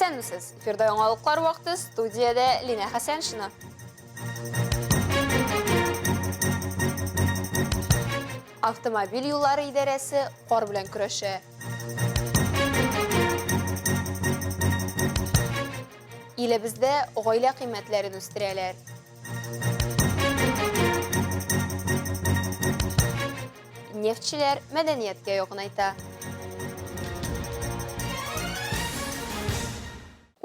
Исәнмесез. Эфирда яңалыклар вакыты, студиядә Лина Хәсәншина. Автомобиль юллары идарәсе кар белән көрәшә. Илебездә гаилә кыйммәтләрен үстерәләр. Нефтчеләр мәдәнияткә якынайта.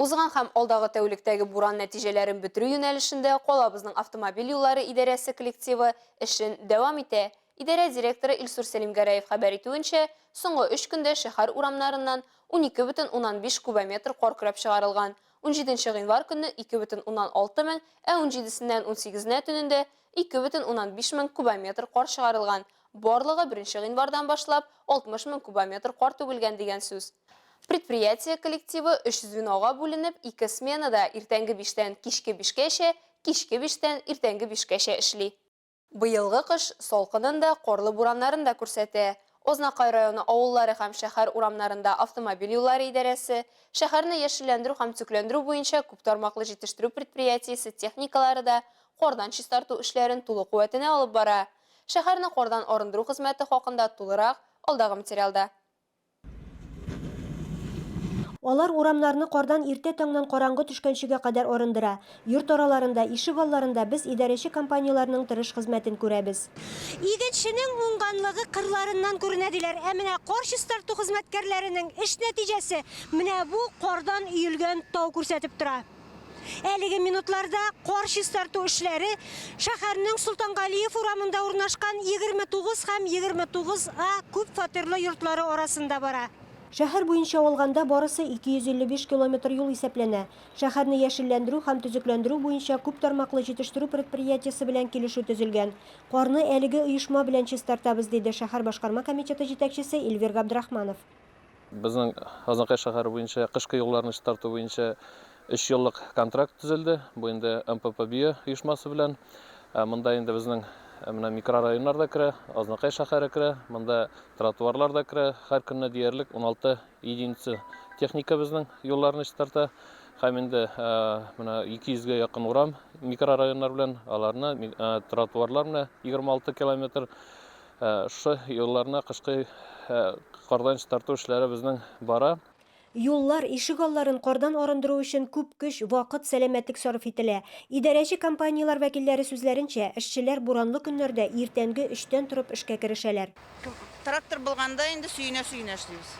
Узган һәм алдагы тәүлектәге буран нәтиҗәләрен бетерү юнәлешендә калабызның автомобиль юллары идарәсе коллективы эшен дәвам итә. Идарә директоры Илсур Сәлимгәрәев хәбәр итүенчә, соңгы 3 көндә шәһәр урамнарыннан 12,5 кубометр кар көрәп чыгарылган. 17 гыйнвар көнне 2,6 мең, 17сеннән 18-нә төнендә 2,5 мең кубометр кар чыгарылган. Барлыгы 1 гыйнвардан башлап 60 мең кубометр кар түгелгән дигән сүз. Предприятие коллективы 3 звенога бүленеп, 2 сменада иртәнге 5тән кичке 5кәчә, кичке 5тән иртәнге 5кәчә эшли. Быелгы кыш салкынын да, карлы бураннарын да күрсәтә. Ознакай районы авыллары һәм шәһәр урамнарында автомобиль юллары идарәсе, шәһәрне яшелләндерү һәм төкләндерү буенча күп тармаклы җитештерү предприятиесе техникалары да кардан чистарту эшләрен тулы куәтенә алып бара. Шәһәрне кардан арындыру хезмәте хакында тулырак алдагы материалда. Алар урамнарны кардан иртә таңнан караңгы төшкәнчегә кадәр арындыра. Йорт араларында, ишек алларында без идарәче компанияларның тырыш хезмәтен күрәбез. Игенченең уңганлыгы кырларыннан күренә диләр. Ә менә кар чистарту хезмәткәрләренең эш нәтиҗәсе менә бу кардан өелгән тау күрсәтеп тора. Әлеге минутларда кар чистарту эшләре шәһәрнең Солтангалиев урамында урнашкан 29 һәм 29А күп фатирлы йортлары арасында бара. Шәһәр буенча алганда барысы 255 километр юл исәпләнә. Шәһәрне яшелләндерү һәм төзекләндерү буенча күп тармаклы җитештерү предприятиесе белән килешү төзелгән. Карны әлеге оешма белән чистартабыз, диде шәһәр башкарма комитеты җитәкчесе Эльвир Габдрахманов. Безнең Азнакай шәһәре буенча кышкы юлларны чистарту буенча 3 еллык контракт төзелде. Бу инде МППБ оешмасы белән. Монда инде безнең менә микрорайоннар да керә, Азнакай шәһәре керә, монда тротуарлар да керә. Һәр көнне диярлек 16 единица техника безнең юлларны чистарта. Һәм инде менә 200гә якын урам микрорайоннар белән, аларны тротуарлар менә 26 километр. Шу юлларны кышкы кардан чистарту эшләре безнең бара. Юллар, ишек алларын кардан арындыру өчен күп көч, вакыт, сәламәтлек сарыф ителә. Идарәче компаниялар вәкилләре сүзләренчә, эшчеләр буранлы көннәрдә иртәнге 3тән торып эшкә керешәләр. Трактор булганда инде сөенә эшлибез.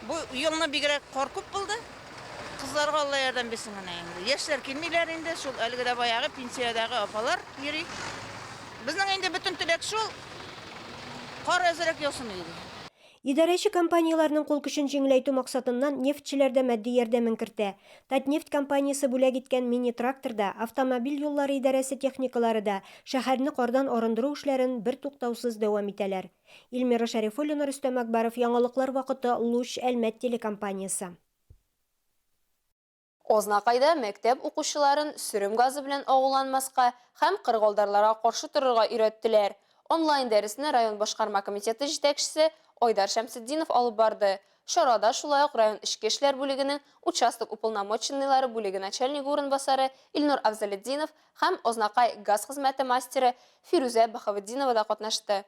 Бу елны бигрәк кар күп булды. Кызларга Алла ярдәм бирсен генә инде. Яшьләр килмиләр инде, шул әлеге дә баягы пенсиядагы апалар йөри. Безнең инде бөтен теләк шул. Кар әзрәк яусын иде. Идарәче компанияларның кул көчен җиңеләйтү максатыннан нефтчеләр дә матди ярдәмен кертә. Татнефть компаниясе бүләк иткән мини-тракторда, автомобиль юллары идарәсе техникалары да шәһәрне кардан арындыру эшләрен бер туктаусыз дәвам итәләр. Илмира Шәрифуллина, Рөстәм Акбаров, яңалыклар вакыты, Луч, Әлмәт телекомпаниясе. Ознакайда мәктәп укучыларын сөрем газы белән агуланмаска һәм кыргылдарларга каршы торырга өйрәттеләр. Онлайн дәресне район башкарма комитеты җитәкчесе Айдар Шәмсетдинов алып барды. Шарада шулай ук район эчке эшләр бүлегенең участок уполномоченныйлары бүлеге начальнигы урынбасары Илнур Авзалетдинов һәм Ознакай газ хезмәте мастеры Фируза Бахаветдинова да катнашты.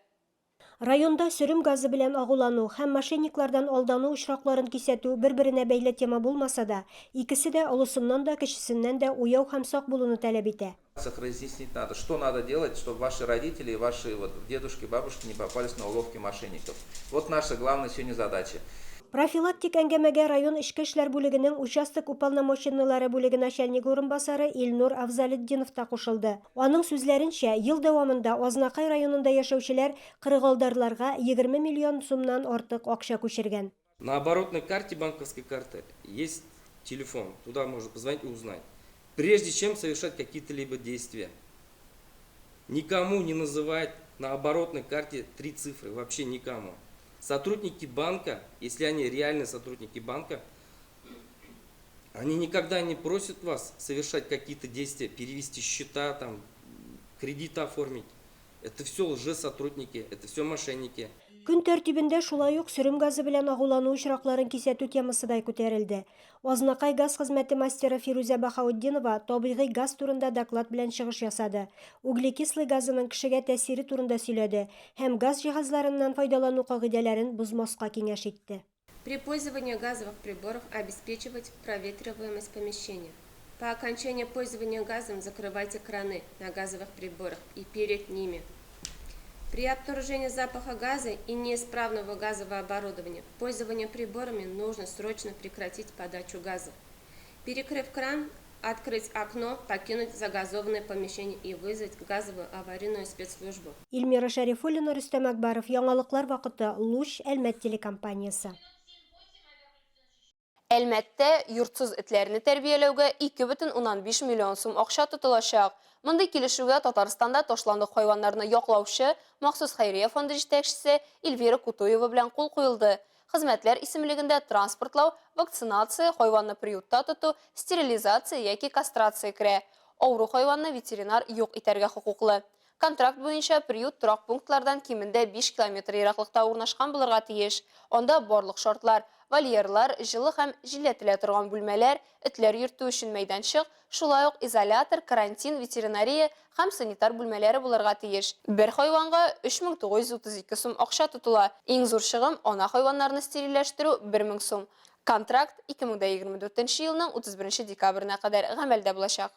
Районда сөрем газы белән агулану һәм мошенниклардан алдану очракларын кисәтү бер-беренә бәйле тема булмаса да, икесе дә олысыннан да, кечесеннән дә уяу һәм сак булуны таләп итә. Разъяснить надо, что надо делать, чтобы ваши родители и ваши дедушки, бабушки не попались на уловки мошенников. Вот наша главная сегодня задача. Профилактик әңгәмәгә район эчке эшләр бүлегенең участок уполномоченныйлары бүлеге начальнигы урынбасары Илнур Авзалетдинов та кушылды. Аның сүзләренчә, ел дәвамында Азнакай районында яшәүчеләр кыргылдарларга 20 миллион сумнан артык акча күчергән. На оборотной карте банковской карты есть телефон, туда можно позвонить и узнать. Прежде чем совершать какие-то либо действия, никому не называть на оборотной карте 3 цифры, вообще никому. Сотрудники банка, если они реальные сотрудники банка, они никогда не просят вас совершать какие-то действия, перевести счета, там, кредиты оформить. Это все лжесотрудники, это все мошенники. Күн тәртибендә шулай ук сөрем газы белән агулану очракларын кисәтү темасы да күтәрелде. Азнакай газ хезмәте мастеры Фируза Бахаутдинова табигый газ турында доклад белән чыгыш ясады. Углекислый газының кешегә тәсире турында сөйләде һәм газ җиһазларыннан файдалану кагыйдәләрен бозмаска киңәш итте. При пользовании газовых приборов обеспечивать проветриваемость помещения. По окончании пользования газом закрывайте краны на газовых приборах и перед ними. При обнаружении запаха газа и неисправного газового оборудования пользование приборами нужно срочно прекратить подачу газа. Перекрыв кран, открыть окно, покинуть загазованное помещение и вызвать газовую аварийную спецслужбу. Илмира Шәрифуллина, Рөстәм Әкбаров, яңалыклар вакыты, Луч, Әлмәт телекомпаниясе. Әлмәттә йортсыз этләрне тәрбияләүгә 2,5 миллион сум акча тотылачак. Мондый килешүгә Татарстанда ташландык хайваннарны яклаучы махсус хәйрия фонды җитәкчесе Эльвира Кутуева белән кул куелды. Хезмәтләр исемлегендә транспортлау, вакцинация, хайванны приютта тоту, стерилизация яки кастрация керә. Авыру хайванны ветеринар юк итәргә хокуклы. Контракт буенча приют торак пунктлардан кимендә 5 километр ераклыкта урнашкан булырга тиеш. Анда барлык шартлар, вольерлар, җылы һәм җилләтелә торган бүлмәләр, этләр йөртү өчен мәйданчык, шулай ук изолятор, карантин, ветеринария һәм санитар бүлмәләре булырга тиеш. Бер хайванга 3932 сум акча тотыла. Иң зур чыгым ана хайваннарны стерильләштерү 1000 сум. Контракт 2024 елның 31 декабрына кадәр гамәлдә булачак.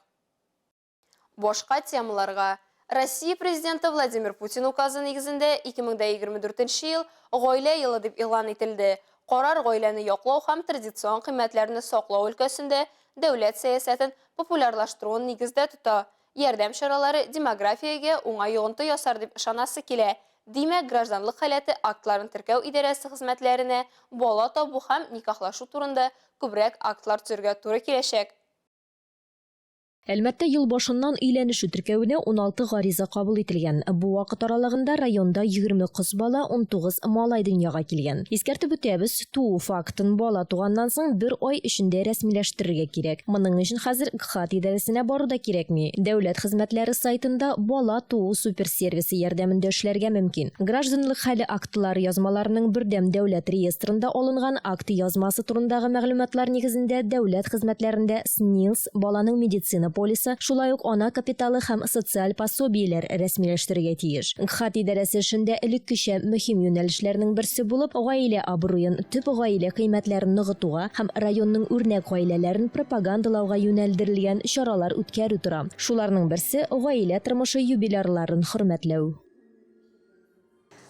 Башка темаларга Россия президенты Владимир Путин указы нигезендә 2024 ел гаилә елы дип игълан ителде. Карар гаиләне яклау һәм традицион кыйммәтләрне саклау өлкәсендә дәүләт сәясәтен популярлаштыруын нигездә тота. Ярдәм чаралары демографиягә уңай йогынты ясар дип ышанасы килә. Димәк, гражданлык халәте актларын теркәү идарәсе хезмәтләренә бала табу һәм никахлашу турында күбрәк актлар төзергә туры киләчәк. Әлмәттә ел башыннан өйләнешү теркәвенә 16 гариза кабул ителгән. Бу вакыт аралыгында районда 20 кыз бала, 19 малай дөньяга килгән. Искәртеп үтәбез, туу фактын бала туганнан соң 1 ай эчендә рәсмиләштерергә кирәк. Моның өчен хәзер ГХАТ идарәсенә бару да кирәкми. Дәүләт хезмәтләре сайтында бала туу суперсервисы ярдәмендә эшләргә мөмкин. Гражданлык хәле актлары язмаларының бердәм дәүләт реестрында алынган акт язмасы турындагы мәгълүматлар нигезендә дәүләт хезмәтләрендә СНИЛС, баланың медицина полисы, шулай ук ана капиталы һәм социаль пособиеләр рәсмиләштерергә тиеш. ГХАТ идарәсе эшендә элеккечә мөһим юнәлешләрнең берсе булып, гаилә абруен, төп гаилә кыйммәтләрен ныгытуга һәм районның үрнәк гаиләләрен пропагандалауга юнәлдерелгән чаралар үткәрү тора. Шуларның берсе гаилә тормышы юбилярларын хөрмәтләү.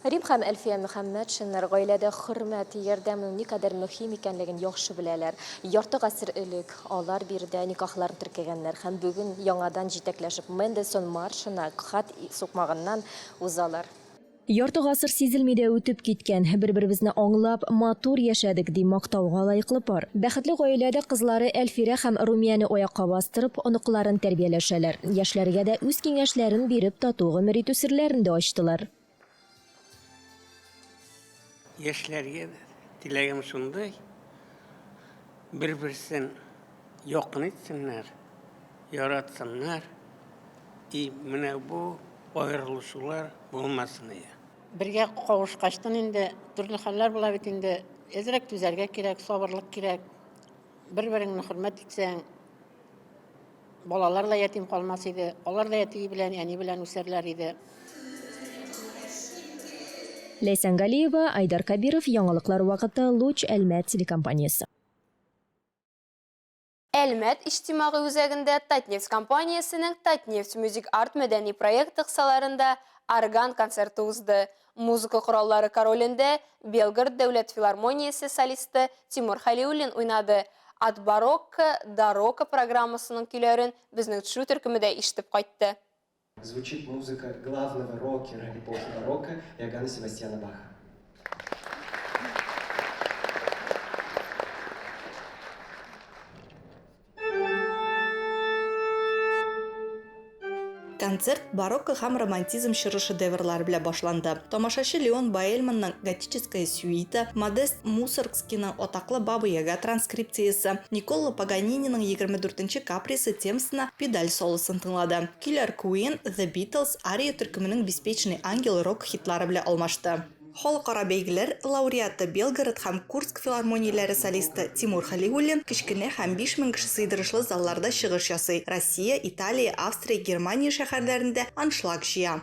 Рим һәм Әлфия Мөхәммәтшиннар гаиләдә хөрмәт, ярдәмнең никадәр мөһим икәнлеген яхшы беләләр. Ярты гасыр элек алар бирдә никахларын теркәгәннәр һәм бүген яңадан җитәкләшеп Мендельсон маршына ГХАТ сукмагыннан узалар. Ярты гасыр сизелмидә үтеп киткән, бер-беребезне аңлап, матур яшәдек ди мактауга лаеклы пар. Бәхетле гаиләдә кызлары Әлфирә һәм Румияне аякка бастырып, оныкларын тәрбияләшәләр. Яшьләргә дә үз киңәшләрен биреп, тату гомер итү серләрен дә ачтылар. Яшьләргә теләгем шундай, бер-берсен якын итсеннәр, яратсыннар, и менә бу аерылышулар булмасын. Бергә кавышкачтан инде төрле хәлләр була бит инде. Әзрәк түзәргә кирәк, сабырлык кирәк. Бер-береңне хөрмәт итсәң, балалар да ятим калмас иде, алар да ятим белән, әни белән үсәрләр иде. Ләйсән Галиева, Айдар Кабиров, яңалыклар вакыты, Луч, Әлмәт телекомпаниясе. Әлмәт иҗтимагый үзәгендә Татнефть компаниясенең Татнефть Music Art мәдәни проект кысаларында орган концерты узды. Музыка кораллары королендә Белгород дәүләт филармониясе солисты Тимур Халиуллин уйнады. От барокко до рока программасының көйләрен безнең төшү төркемендә ишетеп кайтты. Звучит музыка главного рокера эпохи барокко Иоганна Себастьяна Баха. Концерт барокко һәм романтизм чоры шедеврлары белән башланды. Тамашачы Леон Баэльманның готическая сюита, Модест Мусоргскийның атаклы Баба Яга транскрипциясы, Николо Паганининның 24-нче каприсы темасына педаль солосын тыңлады. Killer Queen, The Beatles, Ария төркеменең Беспечный ангел рок хитлары белән алмашты. Халыкара бәйгеләр лауреаты Белгород һәм Курск филармонияләре солисты Тимур Халиуллин кечкенә һәм 5000 кеше сыйдырышлы залларда чыгыш ясый. Россия, Италия, Австрия, Германия шәһәрләрендә аншлаг җыя.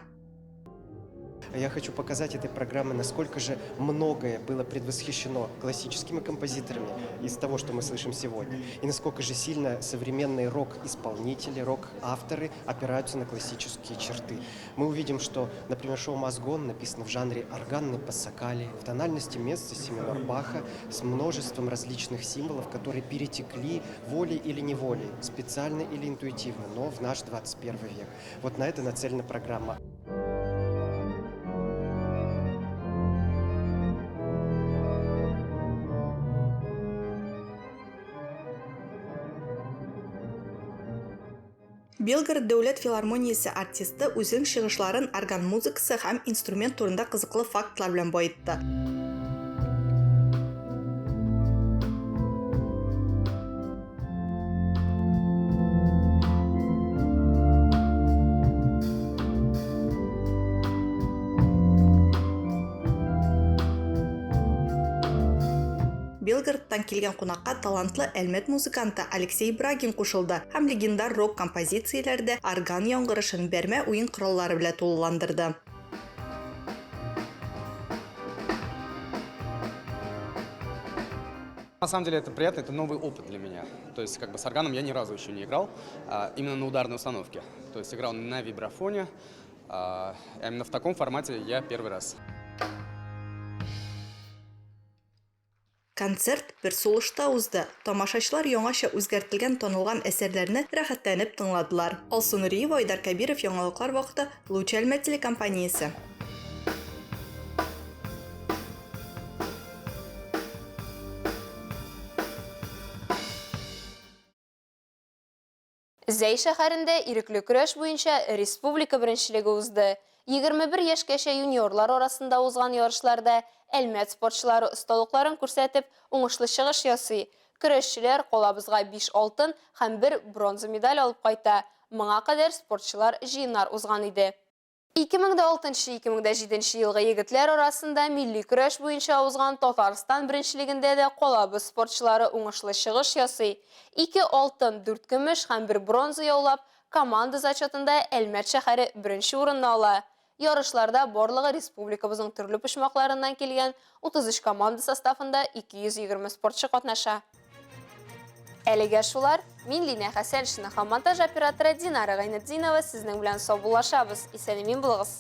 Я хочу показать этой программой, насколько же многое было предвосхищено классическими композиторами из того, что мы слышим сегодня, и насколько же сильно современные рок-исполнители, рок-авторы опираются на классические черты. Мы увидим, что, например, шоу «Мазгон» написано в жанре органной пассакали, в тональности места Семенор Баха, с множеством различных символов, которые перетекли волей или неволей, специально или интуитивно, но в наш 21 век. Вот на это нацелена программа. Белгород дәүләт филармониясе артисты үзенең чыгышларын орган музыкасы һәм инструмент турында кызыклы фактлар белән баетты. Белгородтан килгән кунакка талантлы әлмәт музыканты Алексей Брагин кушылды һәм легендар рок композицияләрдә орган яңгырышын бәрмә уен кораллары белән тулыландырды. На самом деле это приятно, это новый опыт для меня. То есть с органом я ни разу еще не играл, именно на ударной установке. То есть играл на вибрафоне, именно в таком формате я первый раз. Концерт бер сулышта узды. Тамашачылар яңаша үзгәртелгән танылган әсәрләрне рәхәтләнеп тыңладылар. Алсу Нуриева, Айдар Кабиров, яңалыклар вакыты, Луч Әлмәт телекомпаниясе. Зәй шәһәрендә ирекле көрәш буенча республика беренчелеге узды. 21 яшькәчә юниорлар арасында узган ярышларда Әлмәт спортчылары осталыкларын күрсәтеп, уңышлы чыгыш ясый. Көрәшчеләр колабызга 5 алтын һәм 1 бронза медаль алып кайта. Моңа кадәр спортчылар җыеннар узган иде. 2006-2007 елгы егетләр арасында милли көрәш буенча узган Татарстан беренчелегендә дә колабыз спортчылары уңышлы чыгыш ясый. 2 алтын, 4 көмеш һәм 1 бронза яулап, команда зачетында Әлмәт шәһәре беренче урынны ала. Ярышларда барлыгы республикабызның төрле почмакларыннан килгән 33 команда составында 220 спортчы катнаша. Әлегә шулар, мин Лина Хәсәншина һәм монтаж операторы Динара Гайнетдинова сезнең белән саубуллашабыз. Исән-имин булыгыз.